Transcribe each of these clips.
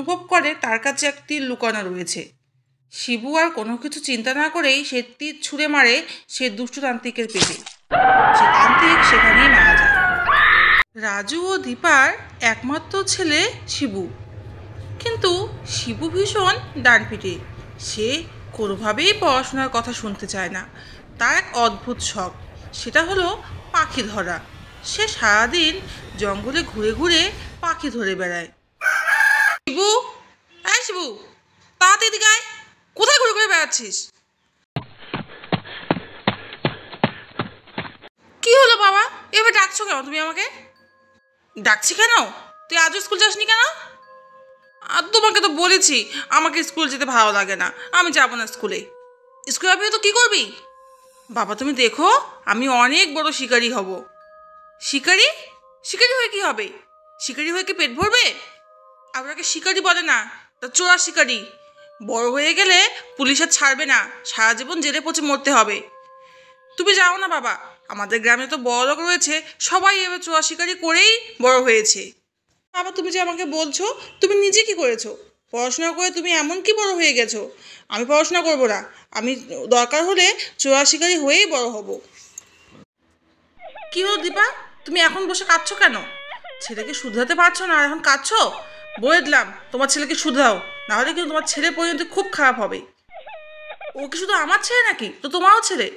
অনুভব করে তার কাছে এক তীর লুকানো রয়েছে। শিবু আর কোনো কিছু চিন্তা না করেই সে তীর ছুঁড়ে মারে সে দুষ্ট তান্ত্রিকের পেটে। সে তান্ত্রিক সেখানেই মারা যায়। রাজু ও দীপার একমাত্র ছেলে শিবু, কিন্তু শিবু ভীষণ ডানপিটে। সে কোনোভাবেই পড়াশোনার কথা শুনতে চায় না। তার এক অদ্ভুত শখ, সেটা হলো পাখি ধরা। সে সারাদিন জঙ্গলে ঘুরে ঘুরে পাখি ধরে বেড়ায়। শিবু, হ্যাঁ শিবু, তাড়াতাড়ি গায়ে, কোথায় ঘুরে ঘুরে বেড়াচ্ছিস? কি হলো বাবা, এবার ডাকছো কেন তুমি আমাকে? ডাকছি কেন? তুই আজও স্কুল যাসনি কেন? আর তোমাকে তো বলেছি আমাকে স্কুল যেতে ভালো লাগে না, আমি যাব না স্কুলে। স্কুলে আপনি তো কী করবি? বাবা তুমি দেখো, আমি অনেক বড় শিকারি হব। শিকারি? শিকারি হয়ে কি হবে? শিকারি হয়ে কি পেট ভরবে? আপনাকে শিকারি বলে না, তা চোরা শিকারি। বড় হয়ে গেলে পুলিশ আর ছাড়বে না, সারা জীবন জেলে পচে মরতে হবে। তুমি যাও না বাবা, আমাদের গ্রামে তো বড় লোক রয়েছে, সবাই এবার চোরা শিকারি করেই বড় হয়েছে। বাবা তুমি যে আমাকে বলছো, তুমি নিজে কি করেছো? পড়াশোনা করে তুমি এমন কি বড় হয়ে গেছো? আমি পড়াশোনা করব না, আমি দরকার হলে চোরা শিকারি হয়েই বড় হব। কি হলো দীপা, তুমি এখন বসে কাঁদছো কেন? ছেলেকে শুধরাতে পারছো না আর এখন কাঁদছো? বলে দিলাম তোমার ছেলেকে শুধরাও, নাহলে কিন্তু তোমার ছেলের পরিণতি খুব খারাপ হবে। ও কি শুধু আমার ছেলে নাকি, তো তোমারও ছেলে।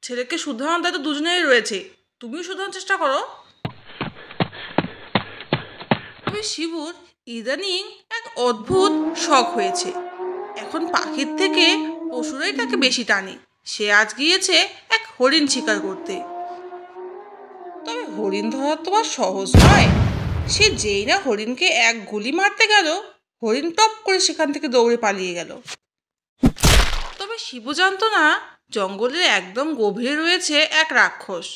ছেলেকে শুধরানোর দায়িত্ব দুজনেরই রয়েছে, তুমিও শুধরানোর চেষ্টা করো। তবে শিবুর ইদানিং এক অদ্ভুত শখ হয়েছে। এখন পাখির থেকে পশুরাই তাকে বেশি টানে। সে আজ গিয়েছে এক হরিণ শিকার করতে। তবে হরিণ ধরা তো আর সহজ নয়। সে যেই না হরিণকে এক গুলি মারতে গেল, হরিণ টপ করে সেখান থেকে দৌড়ে পালিয়ে গেল। তবে শিবু জানতো না জঙ্গলের একদম গভীরে রয়েছে এক রাক্ষস।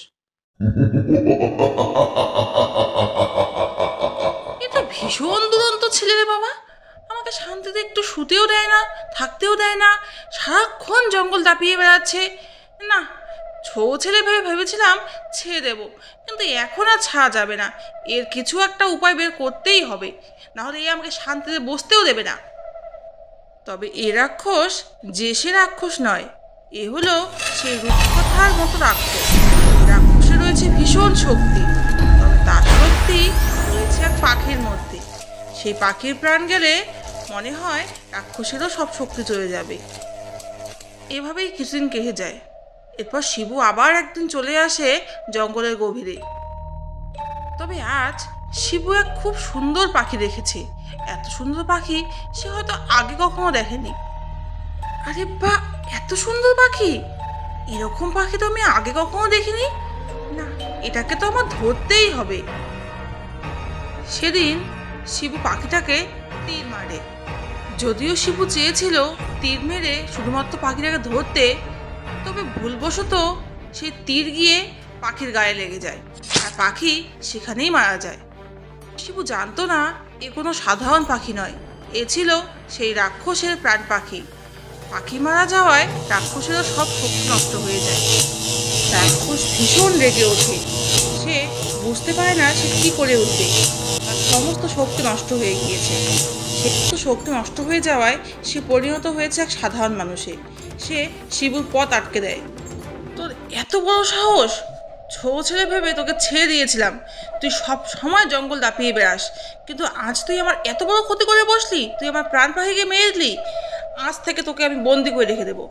এটা ভীষণ দুরন্ত ছেলে রে বাবা, আমাকে শান্তিতে একটু শুতেও দেয় না, থাকতেও দেয় না, সারাক্ষণ জঙ্গল দাপিয়ে বেড়াচ্ছে। না, ছেলে ভেবেছিলাম ছেড়ে দেব, কিন্তু এখন আর ছাড়া যাবে না। এর কিছু একটা উপায় বের করতেই হবে, নাহলে এ আমাকে শান্তিতে বসতেও দেবে না। তবে এ রাক্ষস যে সে রাক্ষস নয়, এ হলো সেই রূপকথার মতো রাক্ষস। রাক্ষসে রয়েছে ভীষণ শক্তি, তবে তার শক্তি রয়েছে এক পাখির মধ্যে। সেই পাখির প্রাণ গেলে মনে হয় রাক্ষসেরও সব শক্তি চলে যাবে। এভাবেই কিছুদিন কেটে যায়। এরপর শিবু আবার একদিন চলে আসে জঙ্গলের গভীরে। তবে আজ শিবু এক খুব সুন্দর পাখি দেখেছে। এত সুন্দর পাখি সে হয়তো আগে কখনো দেখেনি। আরে বাহ, এত সুন্দর পাখি! এরকম পাখি তো আমি আগে কখনো দেখিনি। না, এটাকে তো আমার ধরতেই হবে। সেদিন শিবু পাখিটাকে তীর মারে। যদিও শিবু চেয়েছিল তীর মেরে শুধুমাত্র পাখিটাকে ধরতে, তবে ভুলবশত সেই তীর গিয়ে পাখির গায়ে লেগে যায় আর পাখি সেখানেই মারা যায়। শিবু জানতো না এ কোনো সাধারণ পাখি নয়, এ ছিল সেই রাক্ষসের প্রাণ পাখি। পাখি মারা যাওয়ায় রাক্ষসেরও সব শক্তি নষ্ট হয়ে যায়। রাক্ষস ভীষণ রেগে ওঠে। সে বুঝতে পারে না সে কি করে উঠবে, তার সমস্ত শক্তি নষ্ট হয়ে গিয়েছে। সমস্ত শক্তি নষ্ট হয়ে যাওয়ায় সে পরিণত হয়েছে এক সাধারণ মানুষে। সে শিবুর পথ আটকে দেয়। তোর এত বড় সাহস! ছেলে ভেবে তোকে ছেড়ে দিয়েছিলাম, তুই সব সময় জঙ্গল দাপিয়ে বেড়াস, কিন্তু আজ তুই আমার এত বড় ক্ষতি করে বসলি, তুই আমার প্রাণ পাখিকে মেরে দিলি। আজ থেকে তোকে আমি বন্দি করে রেখে দেবো।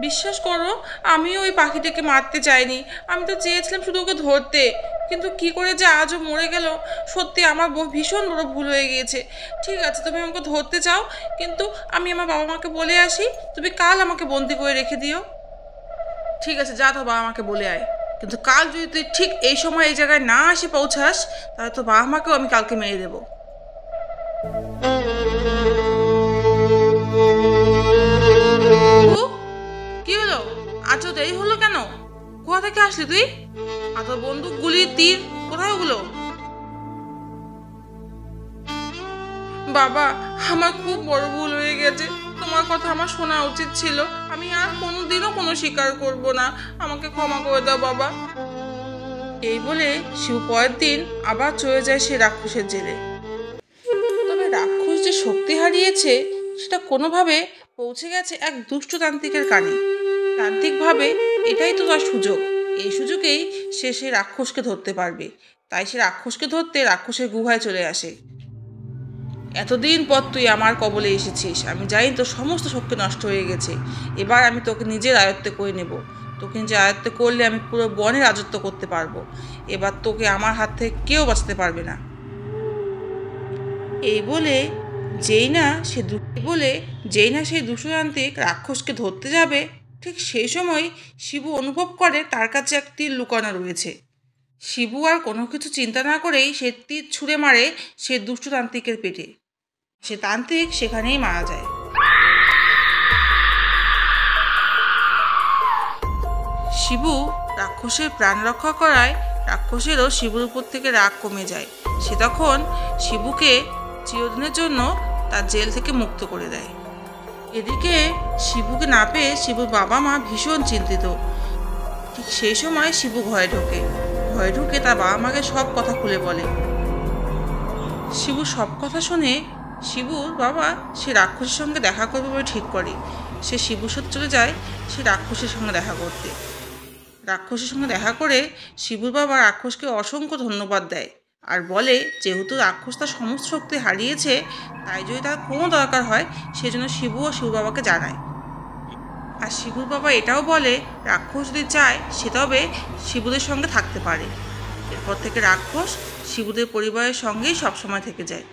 বিশ্বাস করো, আমিও ওই পাখিটাকে মারতে চাইনি, আমি তো চেয়েছিলাম শুধু ওকে ধরতে, কিন্তু কি করে যে আজও মরে গেল, সত্যি আমার ভীষণ বড় ভুল হয়ে গিয়েছে। ঠিক আছে, তুমি আমাকে ধরতে চাও, কিন্তু আমি আমার বাবা মাকে বলে আসি, তুমি কাল আমাকে বন্দি করে রেখে দিও। ঠিক আছে, যা তো বাবা মাকে বলে আয়, কিন্তু কাল যদি তুই ঠিক এই সময় এই জায়গায় না এসে পৌঁছাস, তাহলে তো বাবা মাকেও আমি কালকে মেরে দেবো। কি হলো, আজ দেরি হলো কেন? কোথা থেকে আসলি তুই? আর তোর বন্দুক, গুলি, তীর কোথায় ওগুলো? বাবা, আমার খুব বড় ভুল হয়ে গেছে, তোমার কথা আমার শোনা উচিত ছিল। আমি আর কোনোদিনও কোনো শিকার করব না, আমাকে ক্ষমা করে দাও বাবা। এই বলে শিবু পরের দিন আবার চলে যায় সে রাক্ষসের জেলে। হারিয়েছে সেটা কোনোভাবে পৌঁছে গেছে এক দুষ্ট তান্ত্রিকের কানে। তান্ত্রিক ভাবে এটাই তো তার সুযোগ, এই সুযোগেই সে সেই রাক্ষসকে ধরতে পারবে। তাই সে রাক্ষসকে ধরতে রাক্ষসের গুহায় চলে আসে। এতদিন পর তুই আমার কবলে এসেছিস, আমি জানি তোর সমস্ত শক্তি নষ্ট হয়ে গেছে। এবার আমি তোকে নিজের আয়ত্তে করে নেব। তোকে নিজের আয়ত্তে করলে আমি পুরো বনে রাজত্ব করতে পারবো। এবার তোকে আমার হাত থেকে কেউ বাঁচাতে পারবে না। এই বলে যেই না সেই দুষ্টতান্ত্রিক রাক্ষসকে ধরতে যাবে, ঠিক সেই সময় শিবু অনুভব করে তার কাছে এক তীর লুকানো রয়েছে। শিবু আর কোনো কিছু চিন্তা না করেই সে তীর ছুঁড়ে মারে সে দুষ্টতান্ত্রিকের পেটে। সে তান্ত্রিক সেখানেই মারা যায়। শিবু রাক্ষসের প্রাণ রক্ষা করায় রাক্ষসেরও শিবুর উপর থেকে রাগ কমে যায়। সে তখন শিবুকে চিরদিনের জন্য তার জেল থেকে মুক্ত করে দেয়। এদিকে শিবুকে না পেয়ে শিবুর বাবা মা ভীষণ চিন্তিত। ঠিক সেই সময় শিবু ভয়ে ঢুকে তার বাবা মাকে সব কথা খুলে বলে। শিবু সব কথা শুনে শিবুর বাবা সে রাক্ষসের সঙ্গে দেখা করবে বলে ঠিক করে। সে শিবুর সাথে চলে যায় সে রাক্ষসের সঙ্গে দেখা করতে। রাক্ষসের সঙ্গে দেখা করে শিবুর বাবা রাক্ষসকে অসংখ্য ধন্যবাদ দেয় আর বলে যেহেতু রাক্ষস তার সমস্ত শক্তি হারিয়েছে, তাই যদি তার কোনো দরকার হয় সেজন্য শিবু ও শিবুর বাবাকে জানায়। আর শিবুর বাবা এটাও বলে রাক্ষস যদি চায় সে তবে শিবুদের সঙ্গে থাকতে পারে। এরপর থেকে রাক্ষস শিবুদের পরিবারের সঙ্গেই সবসময় থেকে যায়।